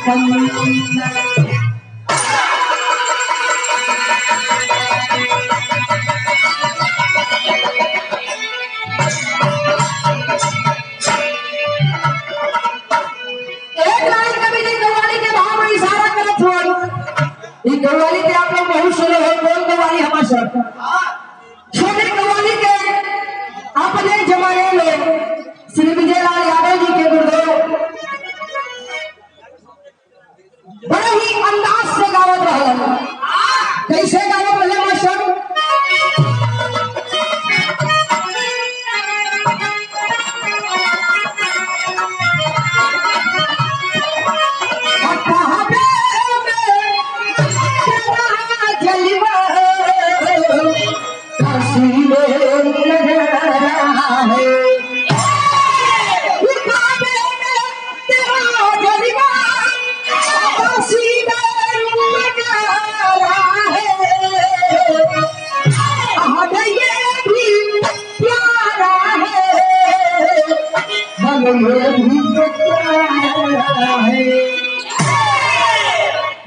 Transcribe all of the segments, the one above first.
कव्वाली के आप लोग बहुत सुने हैं। कौन कव्वाली हमारे छोटे कव्वाली के अपने जमाने में श्री विजयलाल यादव जी के गुरुदेव बड़े ही अंदाज से गावत रहे। कैसे गावत रहे मास्टर?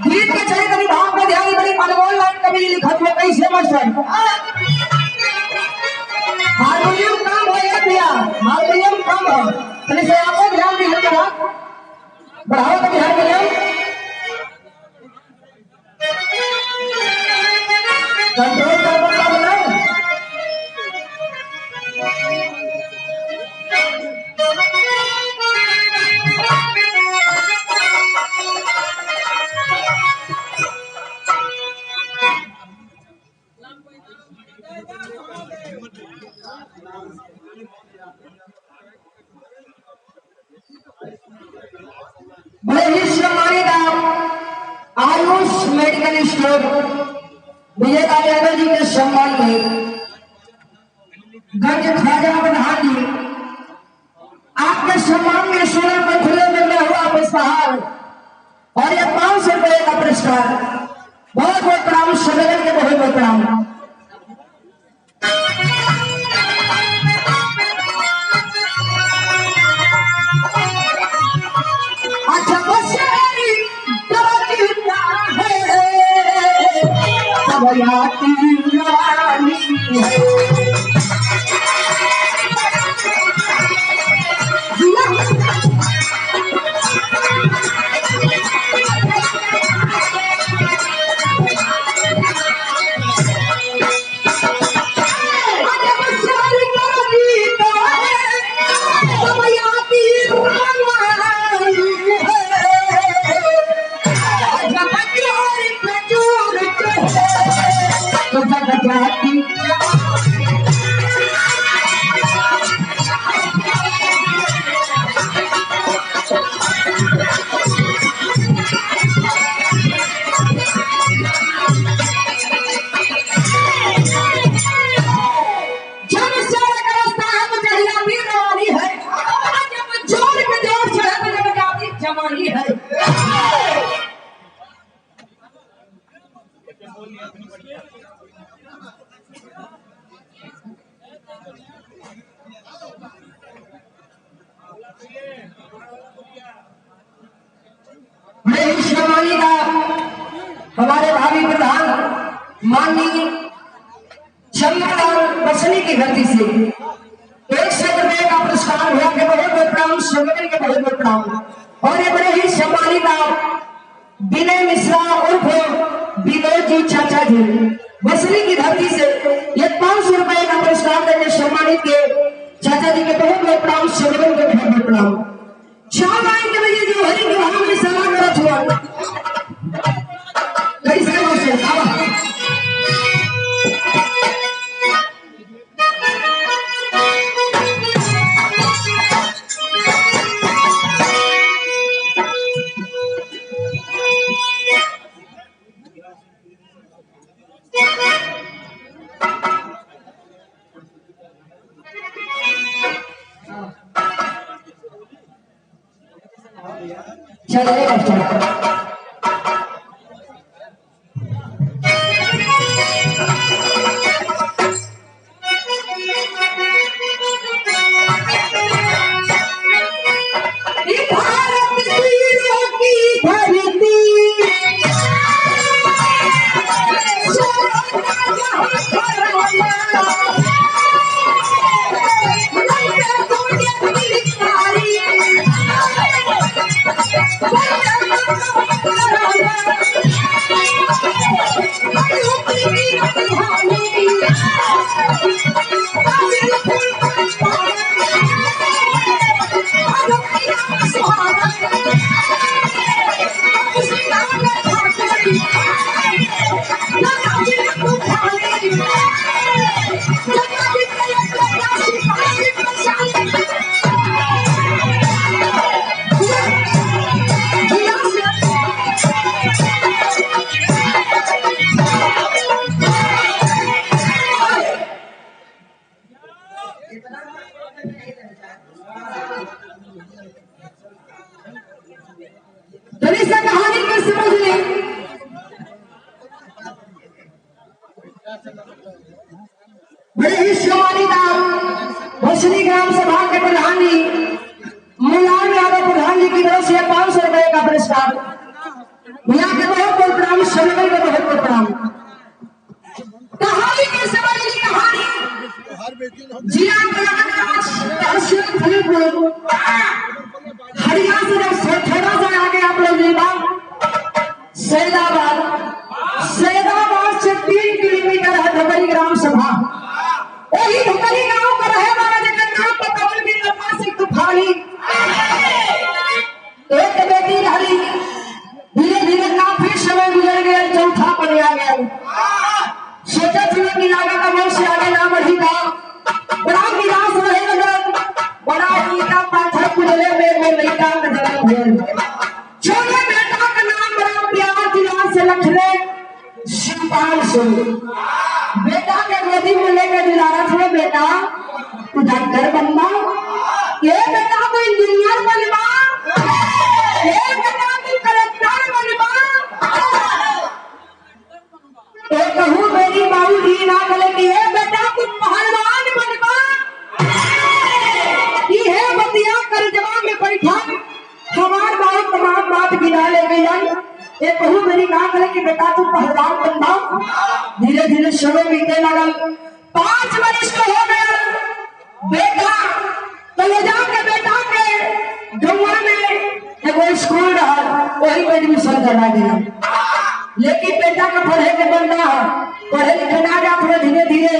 गीत के चले कभी भाव को ध्यान बड़ी अनमोल लाइन कभी लिखत में कैसे मास्टर? हारमोनियम काम हो या भैया, हारमोनियम काम हो तने से आपको ध्यान दे जरा बढ़ाओ कभी हारमोनियम कंट्रोल कर बता बोला। बड़े ही सम्मानित आयुष मेडिकल स्टोर विजयलाल यादव जी के सम्मान में गंज ख्वाजा बदहानी आपके सम्मान में सोलर पथरे में मिला हुआ पुष्पहार और ये 500 रुपए का पुरस्कार। बहुत बहुत प्रणाम, सम्मेलन के बहुत बहुत प्रणाम। अच्छा बसेरी तरकीला है अब याती रानी है हमारे भावी प्रधान माननीय चंद्रलाल बसनी की धरती से 100 रुपए का पुरस्कार हुआ के बहुत बहुत प्रणाम, सम्मेलन के बहुत बहुत प्रणाम। और ये बड़े ही सम्मानित विनय मिश्रा उर्फ विनोद जी चाचा जी बसनी की धरती से ये 500 रुपए का पुरस्कार देने सम्मानित के चाचा जी के बहुत बहुत प्रणाम, सम्मेलन के बहुत बहुत प्रणाम। 4 लाइन के बजे जो हरि के भाव में सलाम करत हुआ कैसे बोलते हैं चलिए भारत की बड़े ही सम्मानित भोसरी ग्राम सभा के प्रधान जी मुलायम यादव प्रधान जी की तरफ से 500 रुपए का पुरस्कार। यहाँ के बहुत बहुत प्रणाम, सभी के बहुत बहुत प्रणाम। कहानी के समय की कहानी जिला तहसील फरीदपुर हरियाणा से जब थोड़ा सा आगे आप लोग सैदाबाद से 3 किलोमीटर है धमरी ग्राम सभा। वही धमरी गांव का रहे वाला जगत नाम पतवल की लम्बा से तूफानी एक बेटी रही। धीरे धीरे काफी समय गुजर गया, चौथा पर आ गया। सोचा चलो कि लागत अमर से आगे ना बढ़ी था। बड़ा विलास रहे नगर, बड़ा ईटा पाथर कुचले में लड़का का जन्म हुआ। छोटे बेटा का नाम बड़ा प्यार दिला से रखने शिवपाल से। बेटा के गोदी में लेकर दिलारा थे, बेटा तू डॉक्टर बनना, ये बेटा तू इंजीनियर बनना, ये बेटा तू कलेक्टर बनना। तो कहूँ मेरी बाबू जी ना बोले कि ये बेटा तू पहलवान बनना। ये बतिया कर जवाब में बैठा हमार बात तमाम बात गिरा ले गई। ये कहूँ मेरी ना बोले कि बेटा तू पहलवान बनना। धीरे धीरे समय बीतने लगल, 5 वर्ष का हो गया। बेटा कलेजा के बेटा के गौवा में एगो स्कूल रहा, वही में एडमिशन करवा दिया। लेकिन बेटा का पढ़े के बनना है, पढ़े लिखे ना जा। धीरे धीरे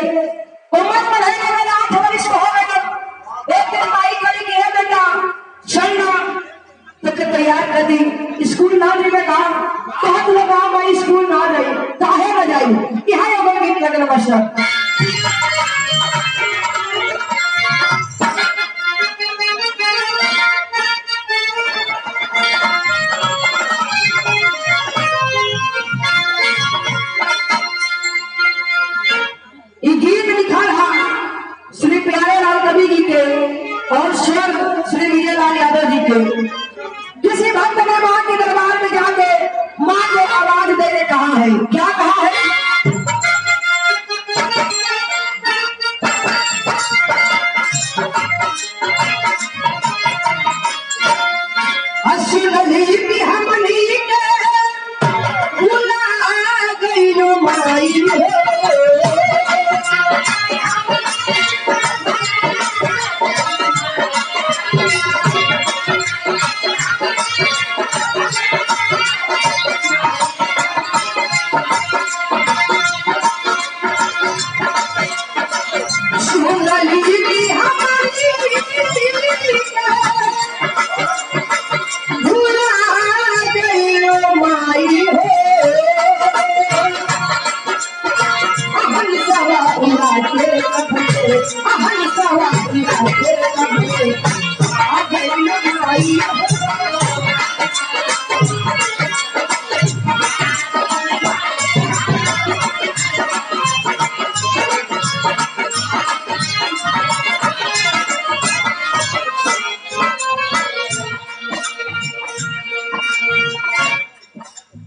उम्र पढ़े लगे, 8 वर्ष को हो गया। एक दिन माई करी कि बेटा चलना तो तैयार कर दी। स्कूल ना जाए कहा, बहुत लगा मैं स्कूल ना जाई, काहे ना जाई। यहाँ एगो गीत लगल बस गीत लिखा रहा श्री प्यारे लाल कवि जी के और स्वर श्री विजय लाल यादव जी के। किसी भक्त ने मां के दरबार में जाके मां को आवाज देने कहा है। क्या कहा है? असुरली की हमनी के बुला गई रो माई हो।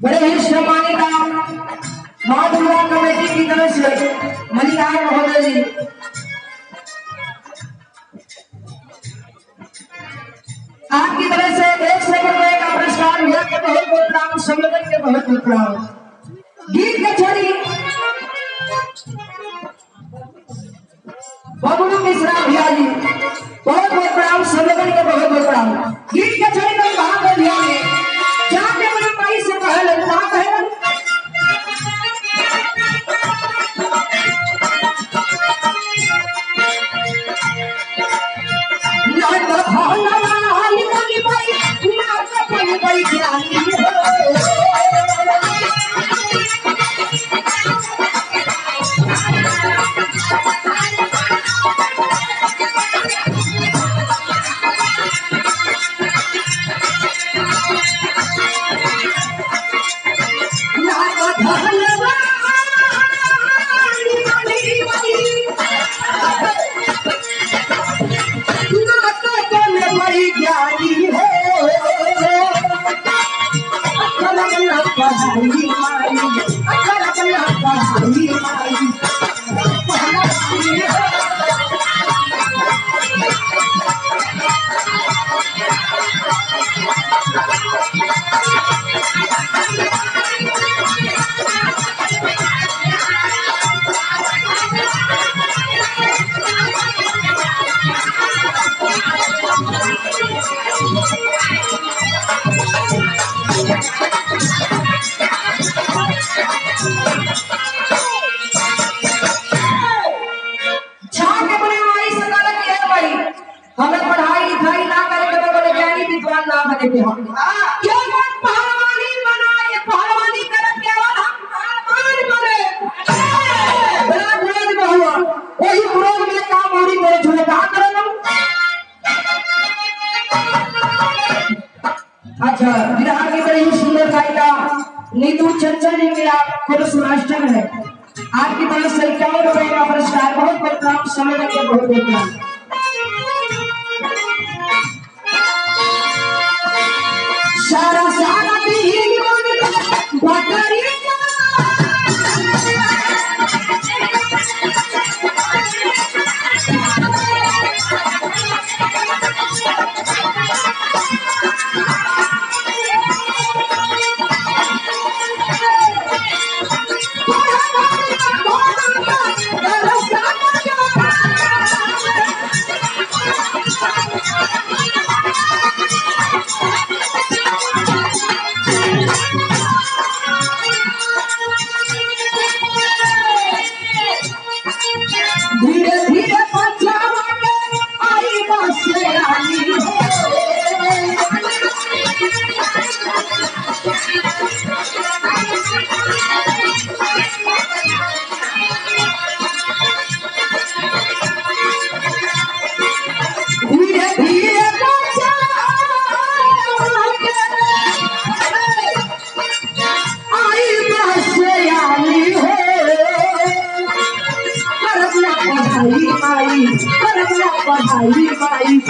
बड़े ही सम्मानित मां दुर्गा कमेटी की तरफ से मलिकार महोदय जी आपकी तरफ से 100 रुपए का पुरस्कार हुआ के बहुत बहुत प्रणाम, सम्मेलन के बहुत बहुत प्रणाम। गीत के छोड़ी बबलू मिश्रा भैया जी बहुत बहुत प्रणाम, सम्मेलन के बहुत बहुत प्रणाम। गीत के छोड़ी तो वहां पर भैया ने जाके बड़ी माई से कहे लगता है हमें पढ़ाई लिखाई ना करके तो बोले ज्ञानी विद्वान ना बने के हम क्यों मत पहलवानी बनाए पहलवानी करत के और हम पहलवान बने बड़ा क्रोध में हुआ वही क्रोध में काम औरी मेरे झूले कहा करो अच्छा विराट की बड़ी सुंदर गायिका नीतू चंचल जी के आप खुद सुराष्ट्र है आपकी तरफ से 51 रुपए का पुरस्कार बहुत बहुत काम समय के बहुत बहुत सारा सारा दिन बकरी धीरे धीरे आई धीरे धीरे आई पढ़ाई माई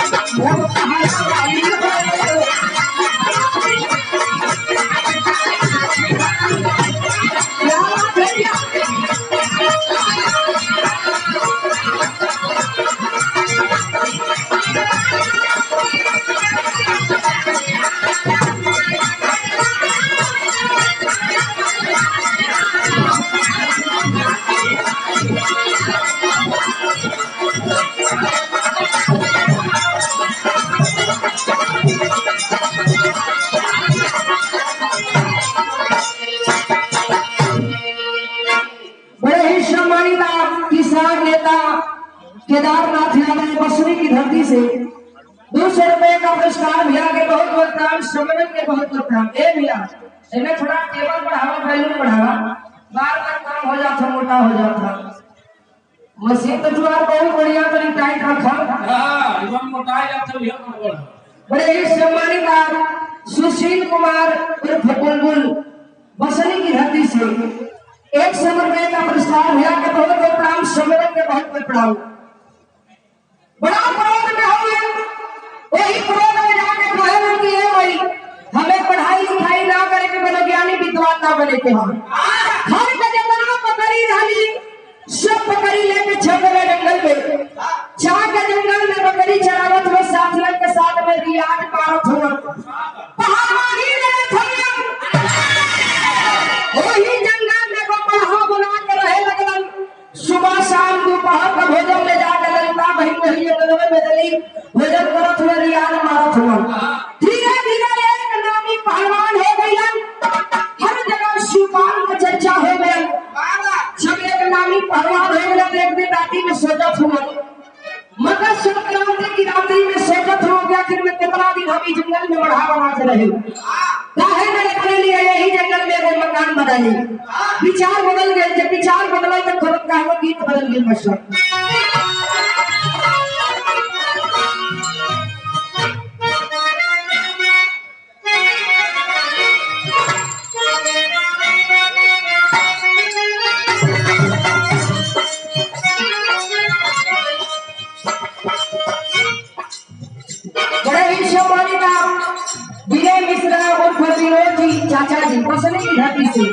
केदारनाथ यादव बसरी की धरती से 200 रुपए का पुरस्कार भैया के बहुत बहुत काम सम्मेलन के बहुत बहुत काम भैया इन्हें थोड़ा टेबल बढ़ावा बैलून बढ़ावा बार बार काम हो जाता मोटा हो जाता मशीन तो जुआर बहुत बढ़िया तरी टाइट रखा एकदम मोटा जाता है बड़े ही सम्मानित सुशील कुमार उर्फ बुलबुल बसरी की धरती से 100 रुपए का पुरस्कार भैया के बहुत बहुत प्रणाम सम्मेलन के बहुत बहुत प्रणाम बड़ा क्रोध में हो वही क्रोध में जाके कहे कि है भाई हमें पढ़ाई लिखाई ना करे के बने ज्ञानी विद्वान ना बने के हम हर का जतना पकड़ी डाली सब पकड़ी लेके छप गए जंगल में चाह के जंगल में बकरी चरावत हुए साथियों के साथ में रियाज पारत हुआ पहाड़ी में थमिया वही जंगल में को पढ़ा बुला के रहे लगन सुबह शाम दोपहर का भोजन ले जाकर ललिता बहन वही जंगल में दली भोजन करत हुए रियाज मारत हुआ धीरे धीरे एक नामी पहलवान हो गया हर जगह शिवपाल का चर्चा हो गया सब एक नामी पहलवान हो गया एक दिन रात्रि में सोचत हुआ मकर संक्रांति की रात्रि में सोचत हो गया कि मैं कितना दिन हम इस जंगल में बढ़ा बना के रहे काहे में अपने लिए यही जंगल में वो मकान बनाए विचार बदल गए जब विचार बदला तो खरत का वो गीत बदल गया मशहूर विनय मिश्रा और विनोद जी चाचा जी बसने की धरती से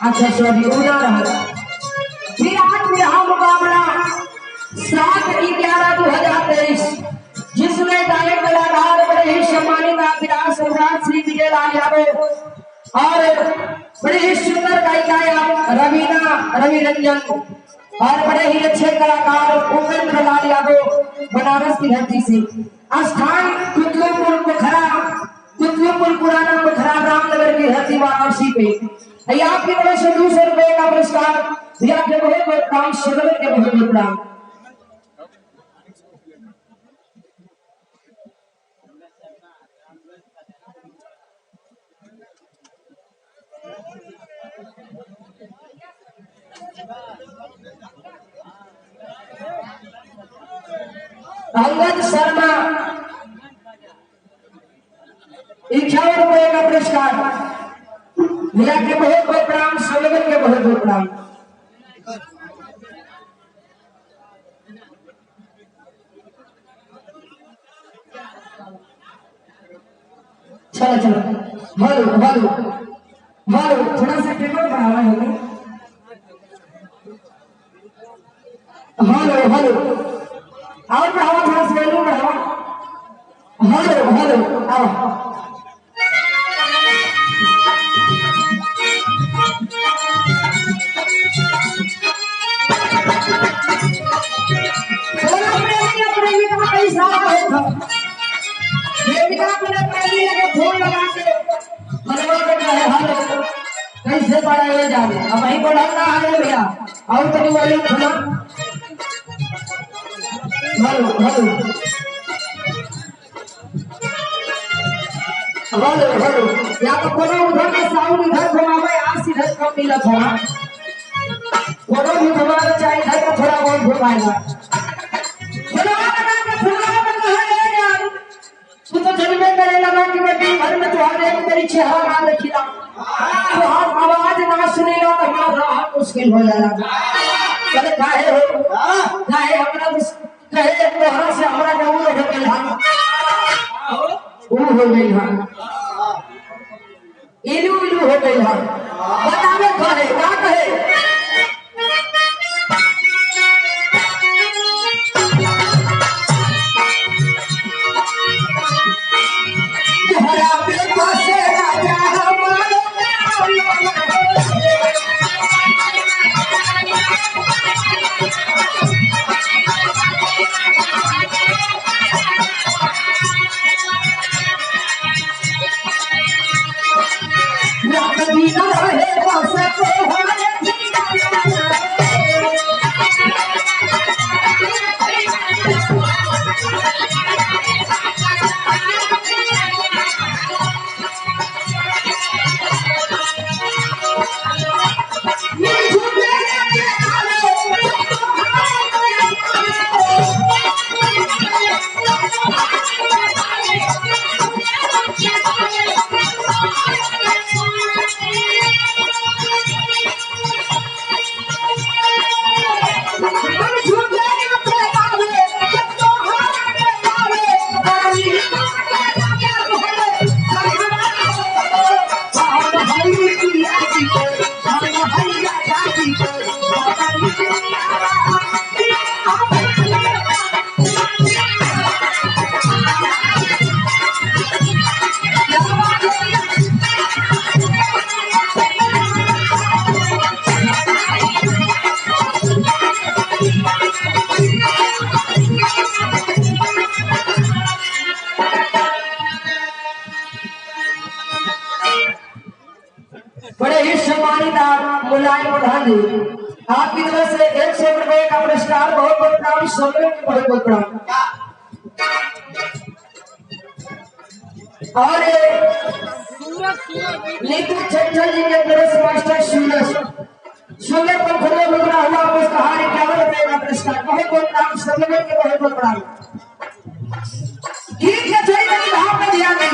अच्छा सॉरी उड़ा रहा विराट विरहा मुकाबला 7/11/2023 जिसमें गायक कलाकार बड़े ही सम्मानित विराट सम्राट श्री विजय लाल यादव और बड़े ही सुंदर गायिका रवीना रवि रंजन और बड़े ही अच्छे कलाकार उपेंद्र लाल यादव बनारस की धरती से। स्थान कुतलुपुर पुराना पोखरा रामनगर की धरती वाराणसी पे। आपकी तरफ से 200 रुपए का पुरस्कार भैया के बहुत बहुत प्रणाम, सदन के बहुत बहुत प्रणाम। अंगद शर्मा 51 रुपए का पुरस्कार भैया के बहुत बहुत प्रणाम, सदन के बहुत बहुत प्रणाम। चलो चलो हेलो हेलो हेलो, थोड़ा सा टेबल बढ़ावा है हेलो हेलो, और बढ़ावा, थोड़ा सा वैल्यू बढ़ावा। हेलो हेलो आओ। कैसे बड़ा ये जाने अब वही बोला है भैया और तो वाले खुला हेलो हेलो हेलो हेलो, या तो कोनो उधर का साउंड इधर घुमावे, आज इधर कम मिला थोड़ा, कोनो भी घुमाना चाहिए इधर का थोड़ा बहुत घुमाएगा। तू तो जनमे करे लगा कि बेटी घर में तुम्हारे तेरी चेहरा ना देखिला, तो आवाज ना सुनेगा तो हमारा मुश्किल हो जाएगा। चले काहे हो काहे हमरा कहे तोहरा से हमरा गाँव में हो गई हां हो गई हां इलू इलू हो गई हां। बतावे कहे का कहे बड़े ही सम्मानित मुलायम प्रधान जी, आपकी तरफ से 100 रुपए का पुरस्कार बहुत बहुत प्रणाम, सभी को बहुत बहुत प्रणाम। और नीतू चंचल जी के तरफ से मास्टर सुंदर पंखुड़ियों में बना हुआ पुरस्कार 51 रुपए का पुरस्कार बहुत बहुत प्रणाम, सभी को बहुत बहुत प्रणाम। ठीक है चलिए मेरी भाव पे ध्यान दें,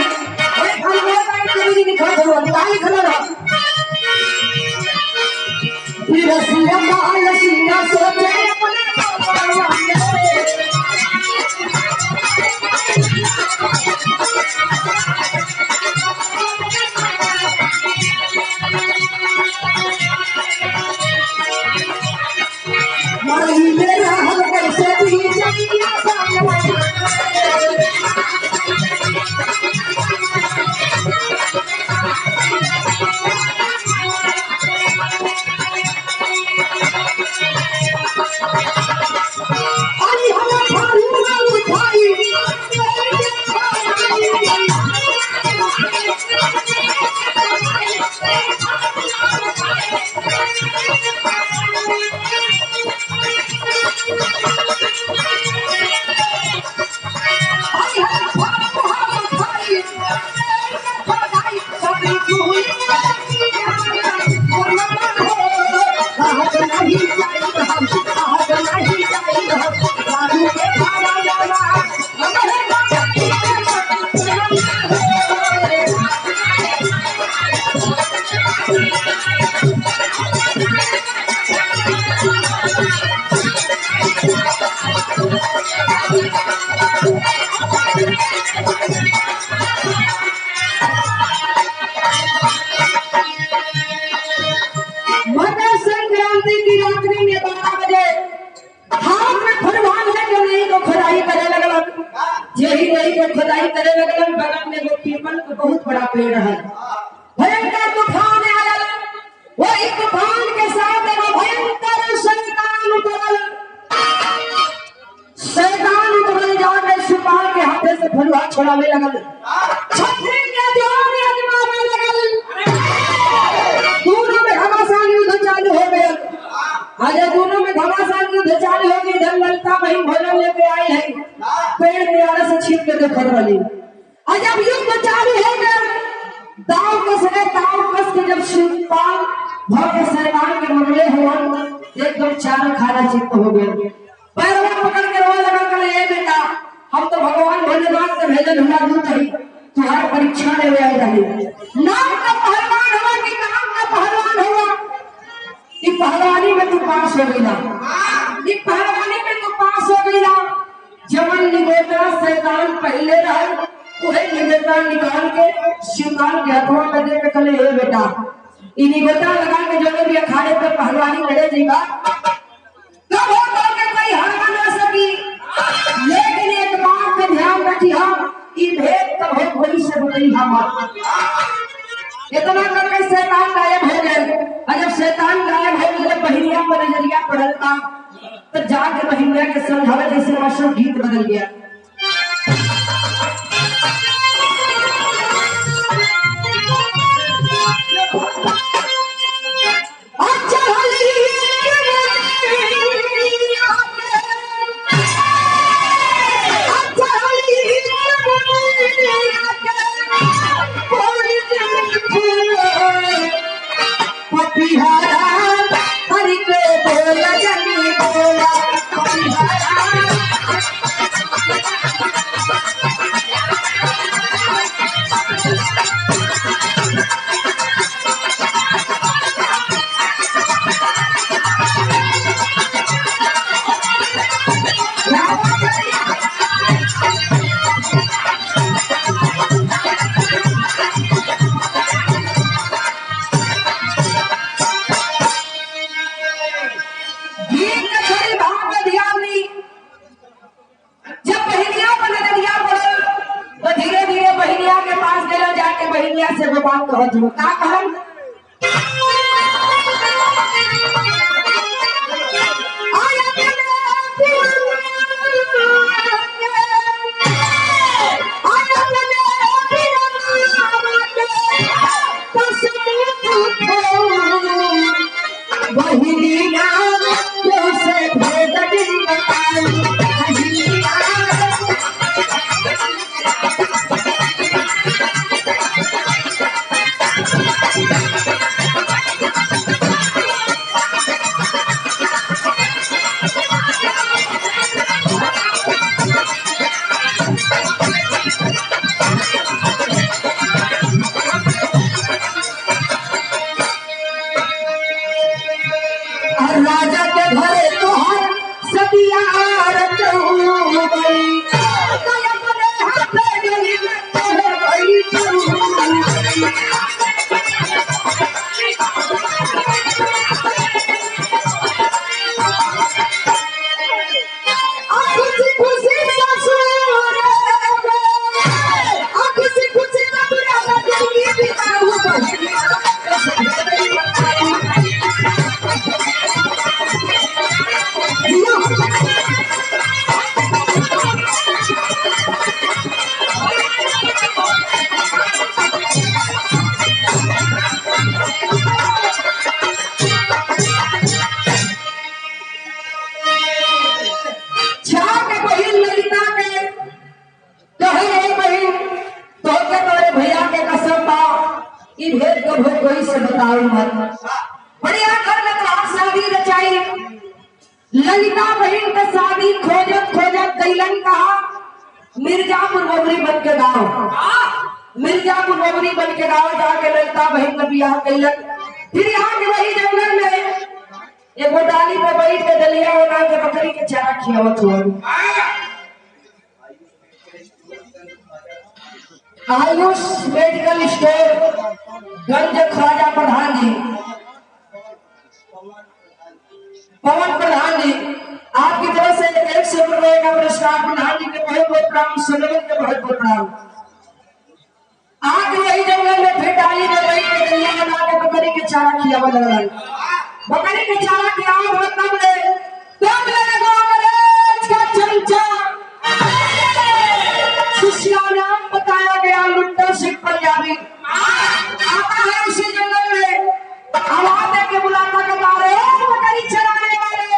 एक अलग आइटम लिखा हुआ है, लिखा हुआ है रसिया माल सीना सोचे मारी मेरा हम कैसे भी जगिया सामने मकर संक्रांति की रात्रि में 12 बजे हाथ में फरमान है कि नहीं को खुदाई करे लगलन। यही नहीं को खुदाई करे लगलन। बगल में वो पीपल का बहुत बड़ा पेड़ है। भयंकर तूफान आया। वही तूफान के साथ वो भयंकर शैतान उतरल। शैतान उतरल जाकर सुपाल के हाथे से फलुआ छोड़ावे लगल। छतरी के जोर आजमावे लगल। दोनों में घमासान युद्ध चालू हो गया। आज दोनों में घमासान युद्ध चालू हो गई। इधर ललिता बहन भोजन लेके आई है। पेड़ के आड़े से छीन के देखत रही। आज जब युद्ध चालू हो गया, दाव कस के जब शिवपाल भव्य शैतान के मरले हुआ, एकदम चारों खाना चित्त हो गया। पैरवा पकड़ के रोने लगा कि ए बेटा, हम तो भगवान भोलेनाथ से भेजल हुआ दूत है, तुम्हारी परीक्षा ले आए रहे। नाम का पहलवान हुआ कि नाम का पहलवान हुआ? कि पहलवानी में तू पास हो गया। कि पहलवानी में तू पास हो गया। जवन निगोटा शैतान पहले रहे, वही निगोटा निकाल के शिवपाल के हाथों में दे के कले ए बेटा, इ निगोटा लगा के जो भी अखाड़े पे पहलवानी लड़े जाएगा, तब हो तो के कोई हरवा ना सकी। लेकिन एक बात पे ध्यान रखिए, ई भेद तब हो कोई से बताई हम। इतना करके शैतान गायब हो गए। और जब शैतान गायब हो गए, बहिरिया पर नजरिया पड़ता, तो जाके बहिरिया के समझावे जैसे मास्टर गीत बदल गया। से वो बात कहो जो का कहन राजा के घरे तोहर सदिया बढ़िया घर में तो शादी रचाई। ललिता बहन का शादी खोजत खोजत कैलन कहा मिर्जापुर बबरी बन के गाँव। मिर्जापुर बबरी बन के गाँव जाके ललिता बहन का बियाह कैलन। फिर यहाँ के वही जंगल में एक वो डाली पे बैठ के दलिया बना के बकरी के चारा खियावत हुआ। आयुष मेडिकल स्टोर गंज ख्वाजा प्रधान जी, पवन प्रधान जी, आपकी तरफ से 100 रुपए का पुरस्कार। प्रधान जी के बहुत बहुत प्रणाम, सुनवन के बहुत बहुत प्रणाम। आग वही जंगल में फिर डाली में बैठ के दलिया बना के बकरी के चारा खियावा लगल। बकरी के चारा खियावा मतलब तब लगेगा अंग्रेज का चमचा। शिष्या नाम बताया गया लुट्टा सिंह पंजाबी। आता है उसी जंगल में, आवाज दे के बुलाता के मारे बकरी चराने वाले।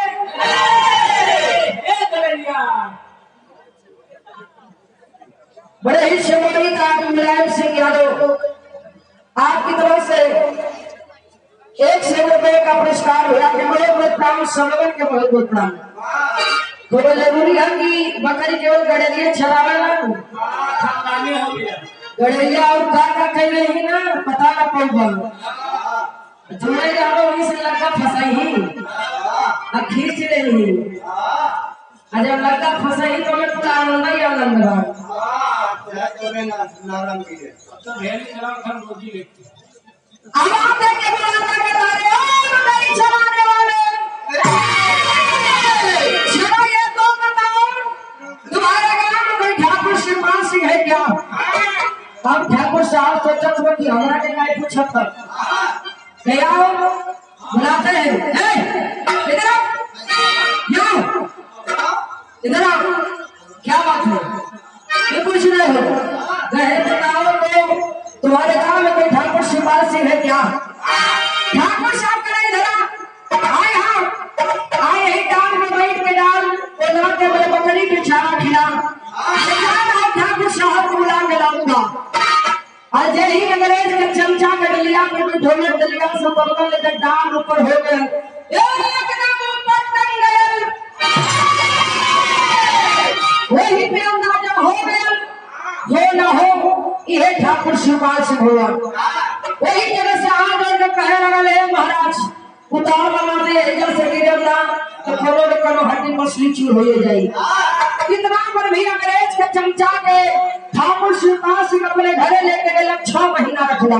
बड़े ही सम्मानित आदमी मुलायम सिंह यादव, आपकी तरफ से 100 रुपए का पुरस्कार हुआ के बहुत बहुत प्रणाम, सनवन के बहुत बहुत प्रणाम। तो जरूरी है कि बकरी केवल गड़ेरिया चरावेला गड़ेरिया और का कहले ही ना पता ना पड़बा जुड़े जाओ वहीं से लड़का फंसाई ही खींच ले ही जब लड़का फंसाई तो मैं पूरा आनंद ही आनंद रहा। आवाज दे के बुलाता के तारे ओ बकरी चराने वाले चलो ये तो बताओ तुम्हारे गांव में कोई ठाकुर श्रीमान सिंह है क्या? अब ठाकुर साहब सोचत हो कि हमरा के काय पूछत था क्या बुलाते हैं इधर आओ इधर आओ क्या बात है ये पूछ रहे हो? गए बताओ तो तुम्हारे गांव में कोई ठाकुर श्रीमान सिंह है क्या? ठाकुर साहब करे इधर आए हाँ आए ही डाल में बैठ के डाल और के मेरे बकरी के चारा खिला ठाकुर साहब को बुला के लाऊंगा। आज ही अंग्रेज के चमचा के डलिया पे भी ढोले डलिया से बबल लेकर डाल ऊपर हो गए एकदम ऊपर टंग गए। वही पे अंदाजा हो गया हो ना हो ये ठाकुर शिवपाल सिंह हुआ। वही जगह से आ गए कहे लगा ले महाराज उतार बना दे इधर से गिरे ना तो करोड़ करोड़ हड्डी मछली चूर हो जाएगी। इतना पर भी अंग्रेज के चमचा के ठाकुर शिवपाल सिंह अपने घरे लेके गए 6 महीना रखला।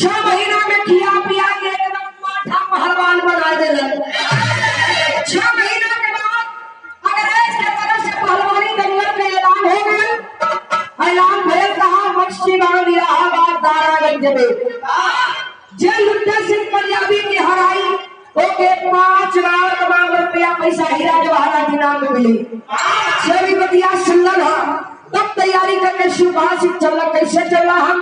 6 महीना में खिया पिया के एकदम माठा पहलवान बना देले। 6 महीना के बाद अंग्रेज के तरफ से पहलवानी दंगल का ऐलान हो गया। ऐलान भइल कहा बख्शीबाग इलाहाबाद दारागंज में जे लुट्टा सिंह पंजाबी की हराई ओके 5 लाख रुपया पैसा हीरा जवाहरात के नाम में मिली। सभी बतिया सुनल है तब तैयारी करके शिवपाल सिंह चलना कैसे चलना हम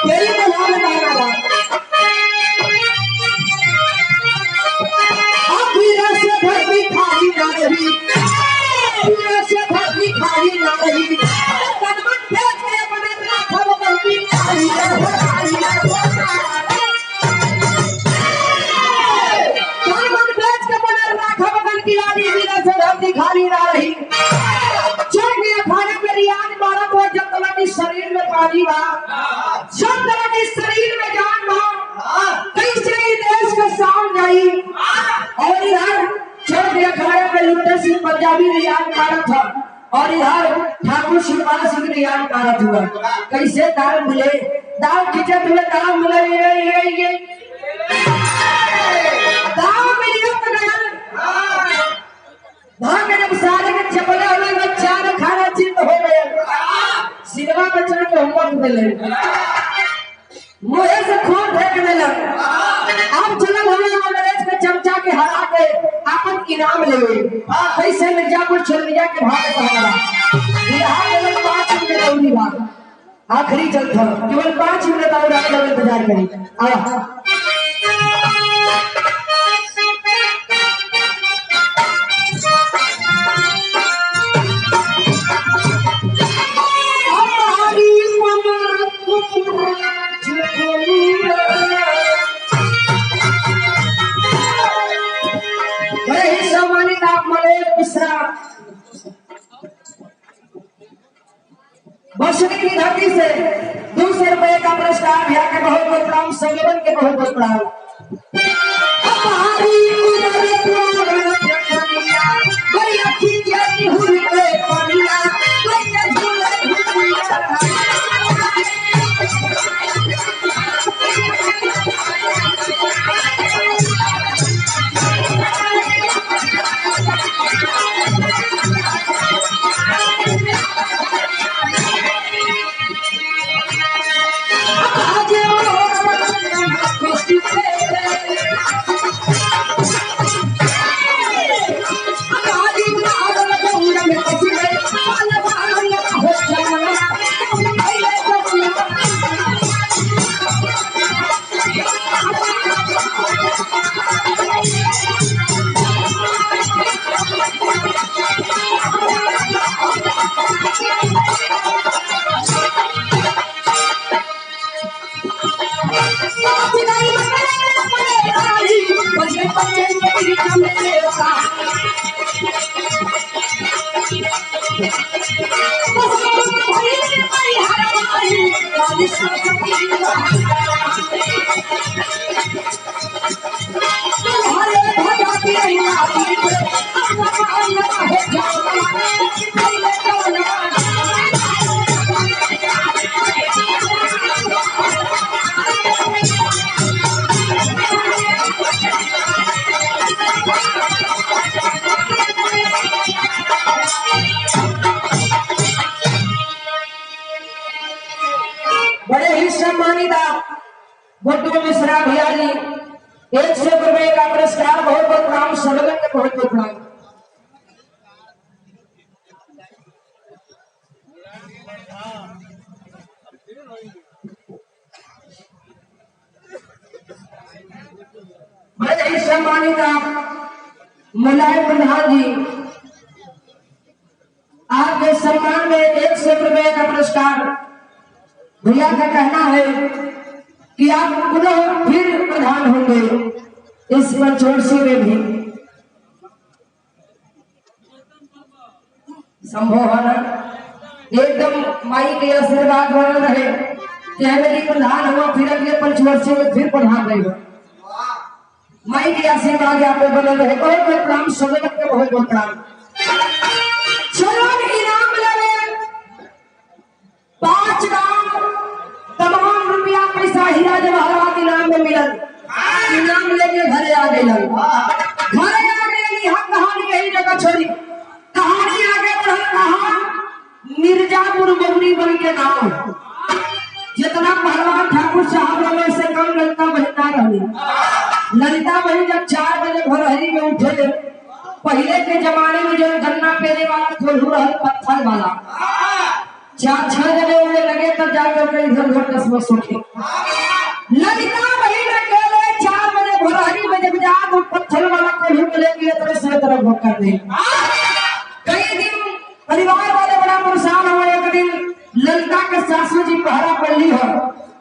तेरी बना लगाना अब वीरा से भरती खाली ना रही वीरा से भरती खाली ना रही कदमन फेंक के अपने राखा बदलती खाली खाली ना रही चढ़ गया खाने पे रियाज मारा तो जब तक की शरीर में पानी बा जब तक की शरीर में जान बा कैसे ही देश के सामने आई और इधर चढ़ गया खाने पे लुट्टा सिंह पंजाबी रियाज मारा था और इधर ठाकुर शिवपाल सिंह रियाज मारा हुआ। कैसे दाल मिले दाल खिंचे तुले दाल मिले ये दाल मिली भाग जब सारे के चपले वाले बच्चा ने खाना चिंत हो गए सिनेमा पे चढ़ के होमवर्क देले मुझे से खून फेंक देले। अब चलन हमें अंग्रेज के चमचा के हरा के आपन इनाम लेवे कैसे मिर्जापुर छलमिया के भाग पहरा बिहार में 5 मिनट दौड़ी भाग आखिरी चलता केवल 5 मिनट और आप लोग इंतजार करें। आया बस बसनी की धरती से 200 रुपए का पुरस्कार भैया के बहुत बहुत प्रणाम, संगठन के बहुत बहुत प्रणाम। बड़े ही सम्मानित बुद्धू मिश्रा भैया जी 100 रुपए का पुरस्कार, बहुत बहुत प्रणाम, संगठन के बहुत बहुत प्रणाम। बड़े ही सम्मानित मुलायम प्रधान जी, आपके सम्मान में 100 रुपए का पुरस्कार। भैया का कहना है कि आप पुनः फिर प्रधान होंगे इस पंचवर्षी में भी संभव है ना। एकदम माई के आशीर्वाद बना रहे कि मेरी प्रधान हुआ, फिर अगले पंचवर्षी में फिर प्रधान रहेगा। माई के आशीर्वाद यहाँ पे बने रहे। बहुत बहुत प्रणाम, संगठन के बहुत बहुत प्रणाम। चलो इनाम लगे 5 गांव, तमाम रुपया पैसा हीरा जवाहरात इनाम में मिलल। इनाम लेके घरे आ गए, घरे आ गए। यहाँ कहानी यही जगह छोड़ी, कहानी आगे बढ़ल। कहा मिर्जापुर मौनी बन के नाम, जितना पहलवान ठाकुर साहब रहे से कम ललिता बहिना रही। ललिता बहन जब 4 बजे भोरहरी में उठे, पहले के जमाने में जो गन्ना पेरे वाला कोल्हू रहा पत्थर वाला, 4-6 जने उड़े लगे तब जाकर इधर उधर 10 बजे उठे। ललिता बहन अकेले 4 बजे भोरहरी में जब जाकर पत्थर वाला कोल्हू को लेके तरह से तरफ भोग कर दे। कई दिन परिवार वाले बड़ा परेशान हुए। एक दिन ललिता के सासू जी पहरा पड़ली हो,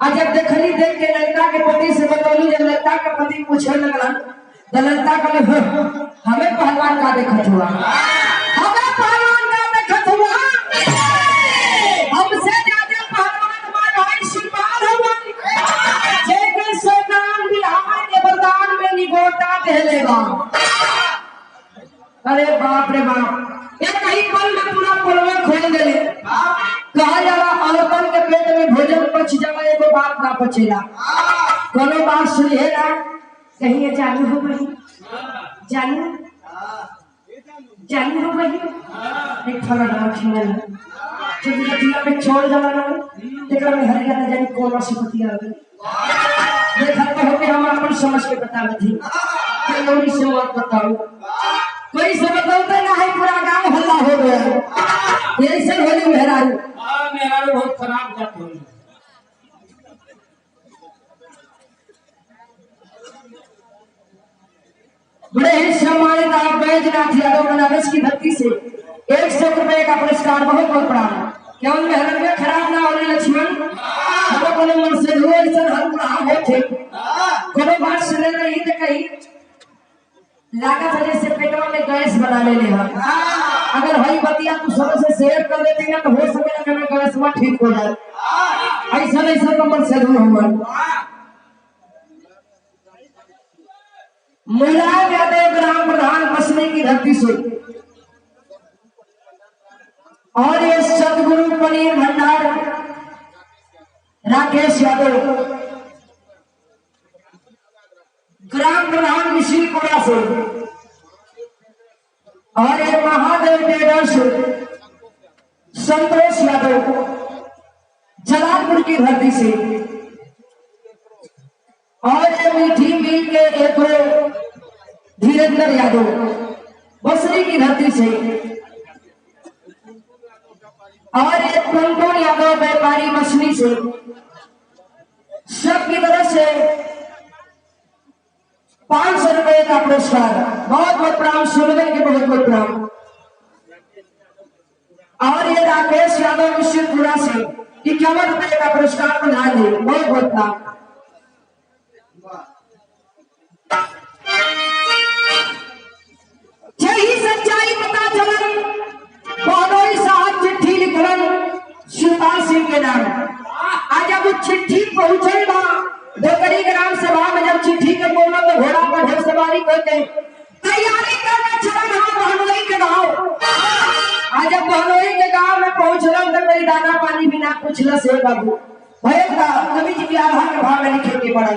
और जब देखली देख के ललिता के पति से बतौली, जब ललिता के पति पूछे लगलन तो ललिता कहले हमें पहलवान का देखत हुआ, हमें पहलवान का देखत हुआ, हमसे ज्यादा पहलवान हमारा शिकार हुआ, जेके शैतान बिहार के वरदान में निगोटा देलेगा। अरे बाप रे बाप, एक ही पल में पूरा पलवे खोल देले। कहा जाला औरतन के पेट में भोजन पच जाला, एगो बात ना पचेला। कोनो बात सुनिए ना, कहीं जानू हो गई, जानू जानू हो गई, एक फला ना खिलाना जब लतिया में छोड़ जाला ना, तेरा में हरिया ना जानी कौन सी पतिया आ गई। देखा तो हो के हम अपन समझ के बता थी, कोई से मत बताओ, कोई से बताते ना है, पूरा गांव हल्ला हो गया। यही सब होली मेहरारू। हां मेहरारू बहुत खराब जात होली। बड़े ही सम्मानित आप बैजनाथ यादव बनारस की धरती से 100 रुपए का पुरस्कार, बहुत बहुत प्रणाम। क्या उन मेहरारू में खराब ना होली लक्ष्मण, हम अपने मन से हुए ऐसा हर प्रणाम होते। कोनो बात सुने रही तो कहीं लागत है जैसे पेटवा में गैस बना ले हम, अगर हई बतिया तू सबसे शेयर कर देती ना तो हो सकेला कि ना गलसमा ठीक हो जाए। ऐसा ऐसा नंबर से दूर हमन मुलायम यादव ग्राम प्रधान बसने की धरती से और ये सदगुरु पनीर भंडार राकेश यादव ग्राम प्रधान मिश्रीपुरा से और ये महादेव ट्रेडर्स संतोष यादव जलालपुर की धरती से और ये मीठी मिल के एक धीरेन्द्र यादव बसरी की धरती से और एक कुंदन यादव व्यापारी मछली से सबकी तरफ से 500 रुपए का पुरस्कार। बहुत बहुत प्रणाम सुनने के बहुत बहुत प्रणाम। और ये राकेश यादव मिश्रपुरा से 51 रुपए का पुरस्कार प्रदान है। बहुत बहुत प्रणाम। यही सच्चाई पता चलन बहनोई साहब चिट्ठी लिखलन सुल्तान सिंह के नाम। आज जब चिट्ठी पहुंचल बा दोकरी ग्राम सभा में जब चिट्ठी के बोला तो घोड़ा पर ढेर सवारी करके तैयारी करना चलन हम बहनोई के गाँव। आज जब बहनोई के गाँव में पहुंचलन तो कोई दाना पानी बिना पूछला से बाबू भैया था कवि जी की आभा के भाव में लिखे के पड़ा।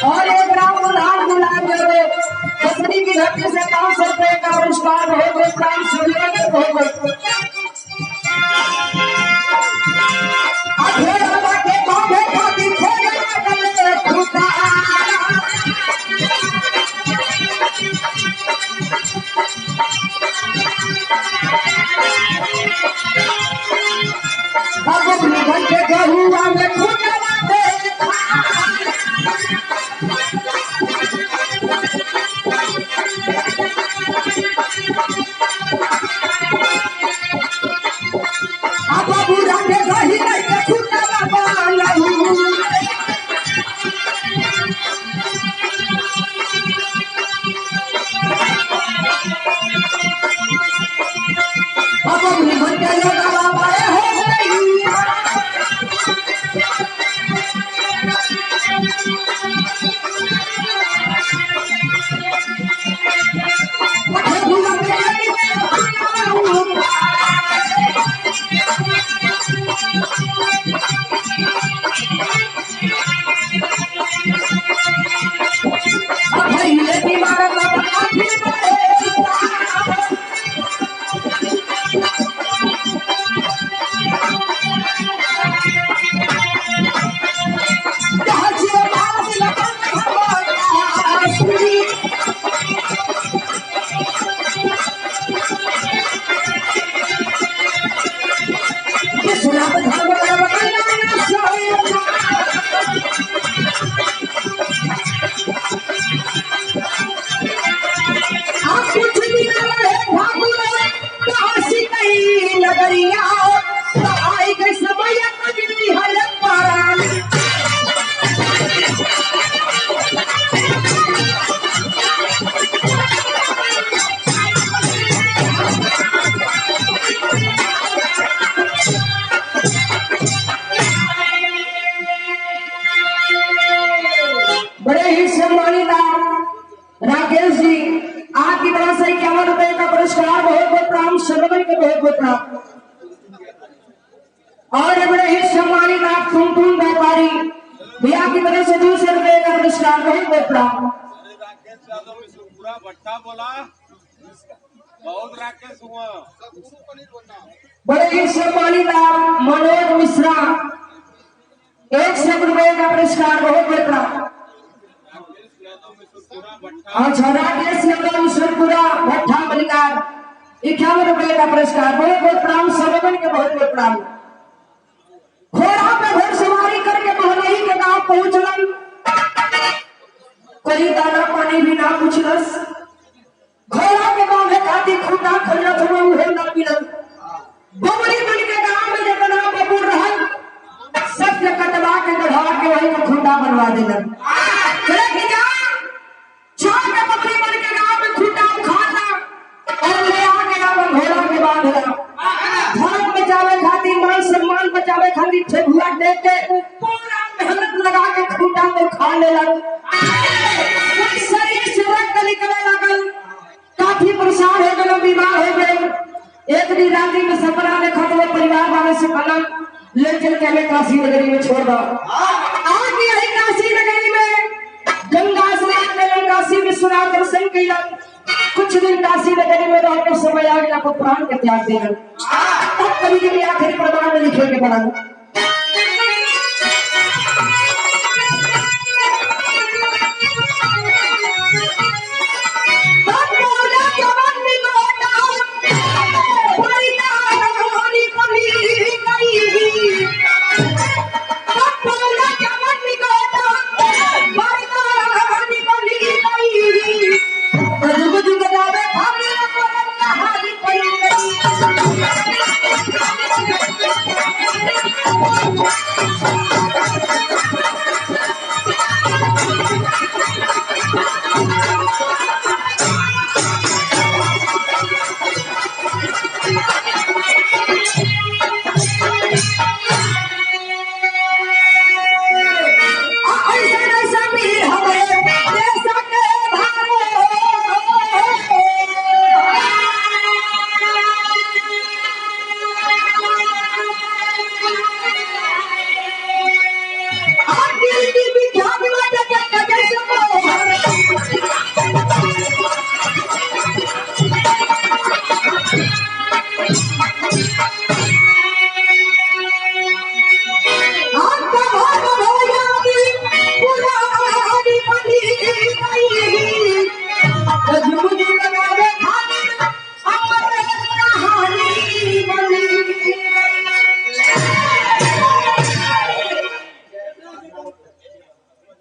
और एक ग्राम प्रधान गुलाब यादव बसरी की धरती से 500 रुपए का पुरस्कार। बहुत बहुत प्राण सुनने के बहुत बहुत राकेश जी आपकी तरफ से 51 रुपए का पुरस्कार। बहुत बहुत प्रणाम सर्वमन के बहुत बहुत प्रणाम। और बड़े ही सम्मानित आप तुम व्यापारी भैया की तरफ से 200 रुपए का पुरस्कार। बहुत बहुत प्रणाम। राकेश यादव पूरा भट्टा बोला बहुत राकेश हुआ। बड़े ही सम्मानित आप मनोज मिश्रा 100 रुपए का पुरस्कार। बहुत बहुत प्रणाम। अच्छा राकेश यादव ईश्वरपुरा भट्टा बलिकार ₹51 का पुरस्कार। बहुत बहुत प्रणाम सर्वगण के, बहुत बहुत प्रणाम। घोड़ा पे घोड़सवारी करके महलही के गांव पहुंचलन, कोई दाना पानी भी ना पूछलस। घोड़ा के गांव में खाती खूटा खरीदत हुआ उहे ना मिलल। बबरी बन के गांव में जब नाम बबूर रहल, सब के कटवा के गढ़वा के वही को खूटा बनवा दिलन। चले कि जा चार के बबरी बन के गांव में खूटा उखाड़ना और ले आके अपन घोड़ा के बांधना। धर्म बचावे खातिर, मान सम्मान बचावे खातिर ठेकुआ दे के पूरा मेहनत लगा के खूटा को उखाड़ लेलन। शरीर से रक्त निकले लगल, काफी परेशान हो गए, बीमार हो गए। एक दिन रात्रि में सपना देखा तो परिवार वाले से कहला ले चल के हमें काशी नगरी में छोड़ दो। आज भी यही काशी नगरी में गंगा स्नान करें, काशी विश्वनाथ दर्शन कइलन। कुछ दिन काशी नगरी में रह के समय आ गया तो प्राण के त्याग देलन। तब कभी कभी आखिरी प्रदान में लिखे के पड़ा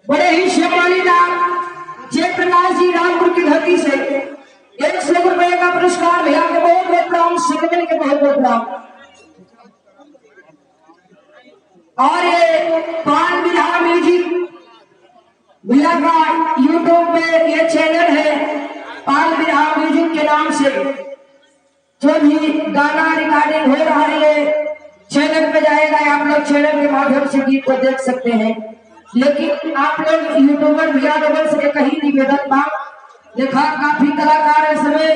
बड़े ही सम्मानीदार जयप्रकाश जी रामपुर की धरती से ₹100 का पुरस्कार। भैया के बहुत बहुत प्रणाम, सर्वजन के बहुत बहुत प्रणाम। और ये पान विधा म्यूजिक भैया का यूट्यूब पे ये चैनल है, पान विधा म्यूजिक के नाम से जो भी गाना रिकॉर्डिंग हो रहा है ये चैनल पे जाएगा। आप लोग चैनल के माध्यम से गीत को देख सकते हैं। लेकिन आप लोग यूट्यूबर भैया लोगों से कहीं निवेदन बा, देखा काफी कलाकार इस समय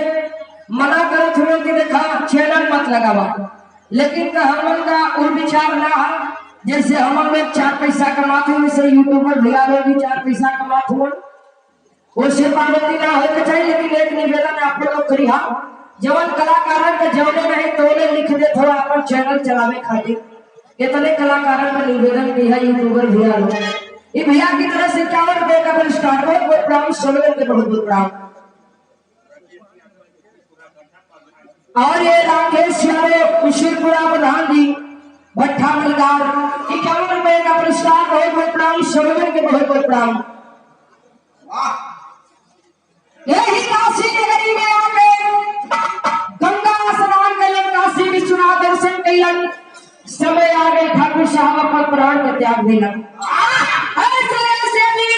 मना करत हुए कि देखा चैनल मत लगावा, लेकिन हमन का वो विचार ना है। जैसे हम लोग 4 पैसा कमाते हैं वैसे यूट्यूबर भैया लोग भी 4 पैसा कमाते हुए, उससे पाबंदी ना होना चाहिए। लेकिन एक निवेदन आप लोग करी, जवन कलाकार का जवने नहीं तोले लिख दे थोड़ा अपन चैनल चलावे खातिर। इतने कलाकार का निवेदन भी है यूट्यूबर भैया लोग। ये भैया की तरफ से ₹51 का पुरस्कार। बहुत बहुत प्रणाम, सर्वजन के बहुत बहुत प्रणाम। और ये राकेश यादव शिवपुरा प्रधान जी भट्टा मलदार ₹51 का पुरस्कार। बहुत बहुत प्रणाम, सर्वजन के बहुत बहुत प्रणाम। यही काशी नगरी में आके गंगा स्नान कइलन, काशी विश्वनाथ दर्शन कइलन। समय आ गए ठाकुर साहब अपन प्राण के त्याग दिलन।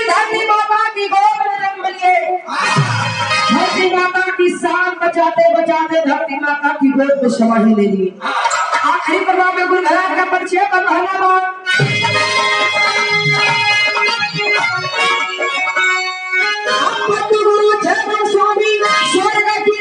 धरती माता की गोद में जन्म लिए, धरती माता की शान बचाते बचाते धरती माता की गोद में समा ही ले लिए। आखिरी प्रभाव में गुरु महाराज का परिचय का कहना बात गुरु चरण स्वामी स्वर्ग की